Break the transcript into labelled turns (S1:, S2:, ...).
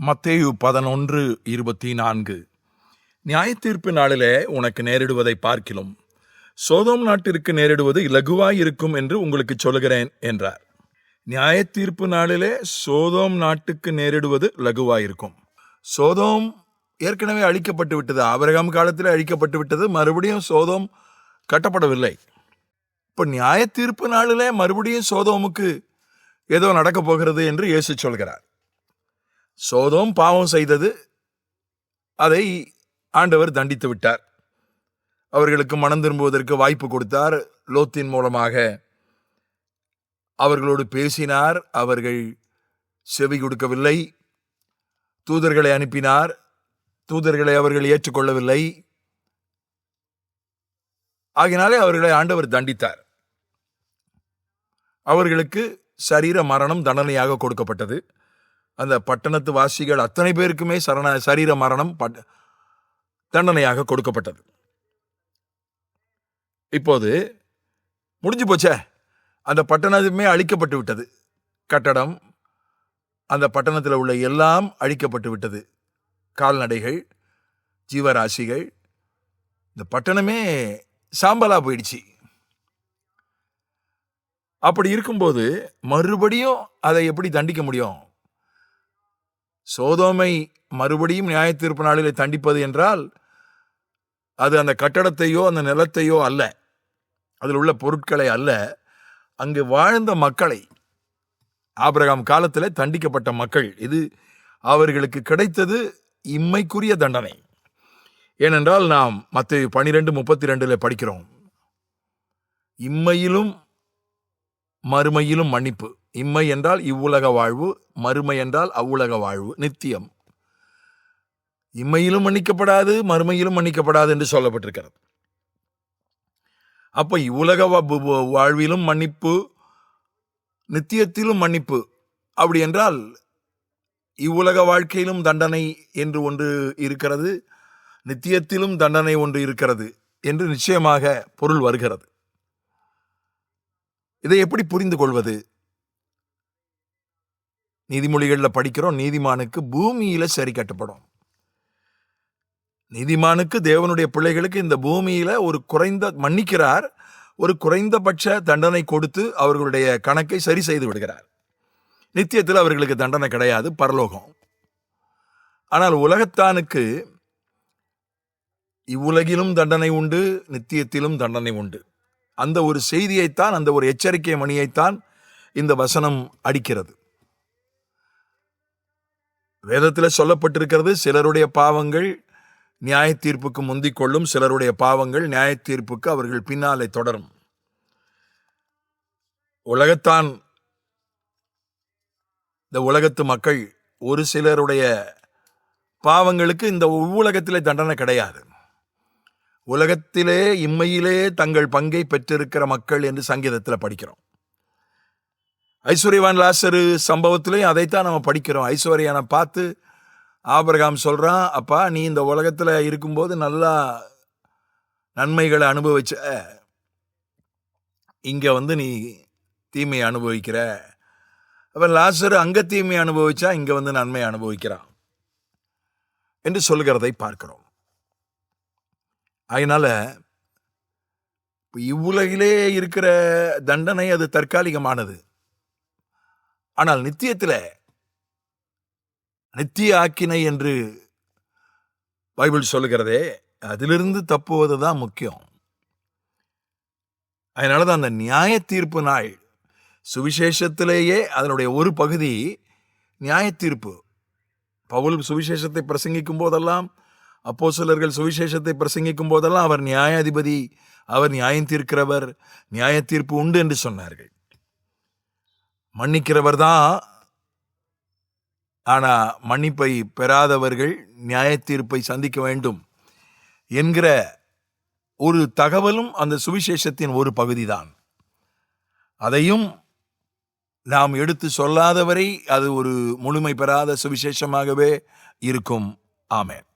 S1: மத்தேயு 11:24. நியாயத்தீர்ப்பு நாளிலே உனக்கு நேரிடுவதை பார்க்கிலும் சோதோம் நாட்டிற்கு நேரிடுவது இலகுவாயிருக்கும் என்று உங்களுக்கு சொல்லுகிறேன் என்றார். நியாயத்தீர்ப்பு நாளிலே சோதோம் நாட்டுக்கு நேரிடுவது லகுவாயிருக்கும். சோதோம் ஏற்கனவே அழிக்கப்பட்டு விட்டது. ஆபிரகாம் காலத்தில் அழிக்கப்பட்டு விட்டது. மறுபடியும் சோதோம் கட்டப்படவில்லை. இப்போ நியாயத்தீர்ப்பு நாளிலே மறுபடியும் சோதோமுக்கு ஏதோ நடக்கப் போகிறது என்று இயேசு சொல்கிறார். சோதோம் பாவம் செய்தது, அதை ஆண்டவர் தண்டித்து விட்டார். அவர்களுக்கு மனம் திரும்புவதற்கு வாய்ப்பு கொடுத்தார். லோத்தின் மூலமாக அவர்களோடு பேசினார். அவர்கள் செவி கொடுக்கவில்லை. தூதர்களை அனுப்பினார். தூதர்களை அவர்கள் ஏற்றுக்கொள்ளவில்லை. ஆகினாலே அவர்களை ஆண்டவர் தண்டித்தார். அவர்களுக்கு சரீர மரணம் தண்டனையாக கொடுக்கப்பட்டது. அந்த பட்டணத்து வாசிகள் அத்தனை பேருக்குமே சரீர மரணம் தண்டனையாக கொடுக்கப்பட்டது. இப்போது முடிஞ்சு போச்சே, அந்த பட்டணமே அழிக்கப்பட்டு விட்டது. கட்டடம், அந்த பட்டணத்தில் உள்ள எல்லாம் அழிக்கப்பட்டு விட்டது. கால்நடைகள், ஜீவராசிகள், இந்த பட்டணமே சாம்பலா போயிடுச்சு. அப்படி இருக்கும்போது மறுபடியும் அதை எப்படி தண்டிக்க முடியும்? சோதோமை மறுபடியும் நியாயத்தீர்ப்பு நாளிலே தண்டிப்பது என்றால் அது அந்த கட்டடத்தையோ அந்த நிலத்தையோ அல்ல, அதில் உள்ள பொருட்களை அல்ல, அங்கு வாழ்ந்த மக்களை, ஆபிரகாம் காலத்தில் தண்டிக்கப்பட்ட மக்கள், இது அவர்களுக்கு கிடைத்தது இம்மைக்குரிய தண்டனை. ஏனென்றால் நாம் மத்தேயு 12:32 படிக்கிறோம், இம்மையிலும் மறுமையிலும் மன்னிப்பு. இம்மை என்றால் இவ்வுலக வாழ்வு, மறுமை என்றால் அவ்வுலக வாழ்வு, நித்தியம். இம்மையிலும் மன்னிக்கப்படாது, மறுமையிலும் மன்னிக்கப்படாது என்று சொல்லப்பட்டிருக்கிறது. அப்ப இவ்வுலக வாழ்விலும் மன்னிப்பு, நித்தியத்திலும் மன்னிப்பு. அப்படி என்றால் இவ்வுலக வாழ்க்கையிலும் தண்டனை என்று ஒன்று இருக்கிறது, நித்தியத்திலும் தண்டனை ஒன்று இருக்கிறது என்று நிச்சயமாக பொருள் வருகிறது. இதை எப்படி புரிந்து கொள்வது? நீதிமொழிகளில் படிக்கிறோம், நீதிமானுக்கு பூமியில சரி கட்டப்படும். நீதிமானுக்கு, தேவனுடைய பிள்ளைகளுக்கு இந்த பூமியில ஒரு மன்னிக்கிறார், ஒரு குறைந்தபட்ச தண்டனை கொடுத்து அவர்களுடைய கணக்கை சரி செய்து விடுகிறார். நித்தியத்தில் அவர்களுக்கு தண்டனை கிடையாது, பரலோகம். ஆனால் உலகத்தானுக்கு இவ்வுலகிலும் தண்டனை உண்டு, நித்தியத்திலும் தண்டனை உண்டு. அந்த ஒரு செய்தியைத்தான், அந்த ஒரு எச்சரிக்கை மணியைத்தான் இந்த வசனம் அடிக்கிறது. வேதத்தில் சொல்லப்பட்டிருக்கிறது, சிலருடைய பாவங்கள் நியாய தீர்ப்புக்கு முந்திக் கொள்ளும், சிலருடைய பாவங்கள் நியாய தீர்ப்புக்கு அவர்கள் பின்னாலே தொடரும். உலகத்தான், இந்த உலகத்து மக்கள் ஒரு சிலருடைய பாவங்களுக்கு இந்த உலகத்திலே தண்டனை கிடையாது. உலகத்திலே இம்மையிலே தங்கள் பங்கை பெற்றிருக்கிற மக்கள் என்று சங்கீதத்தில் படிக்கிறோம். ஐஸ்வர்யவான் லாசரு சம்பவத்திலையும் அதைத்தான் நம்ம படிக்கிறோம். ஐஸ்வர்யனை பார்த்து ஆபிரகாம் சொல்றான், அப்பா நீ இந்த உலகத்தில் இருக்கும்போது நல்லா நன்மைகளை அனுபவிச்ச, இங்க நீ தீமையை அனுபவிக்கிற. அவன் லாசரு அங்க தீமையை அனுபவிச்சா, இங்க நன்மையை அனுபவிக்கிறான் என்று சொல்லுகிறதை பார்க்கிறோம். அதனால இவ்வுலகிலே இருக்கிற தண்டனை அது தற்காலிகமானது. ஆனால் நித்தியத்தில் நித்திய ஆக்கினை என்று பைபிள் சொல்லுகிறதே, அதிலிருந்து தப்புவது தான் முக்கியம். அதனாலதான் அந்த நியாய தீர்ப்பு நாள், சுவிசேஷத்திலேயே அதனுடைய ஒரு பகுதி நியாய தீர்ப்பு. பவுல் சுவிசேஷத்தை பிரசங்கிக்கும் போதெல்லாம், அப்போஸ்தலர்கள் சுவிசேஷத்தை பிரசங்கிக்கும் போதெல்லாம் அவர் நியாயாதிபதி, அவர் நியாயம் தீர்க்கிறவர், நியாய தீர்ப்பு உண்டு என்று சொன்னார்கள். மன்னிக்கிறவர் தான், ஆனா மன்னிப்பை பெறாதவர்கள் நியாய தீர்ப்பை சந்திக்க வேண்டும் என்கிற ஒரு தகவலும் அந்த சுவிசேஷத்தின் ஒரு பகுதிதான். அதையும் நாம் எடுத்து சொல்லாதவரை அது ஒரு முழுமை பெறாத சுவிசேஷமாகவே இருக்கும். ஆமென்.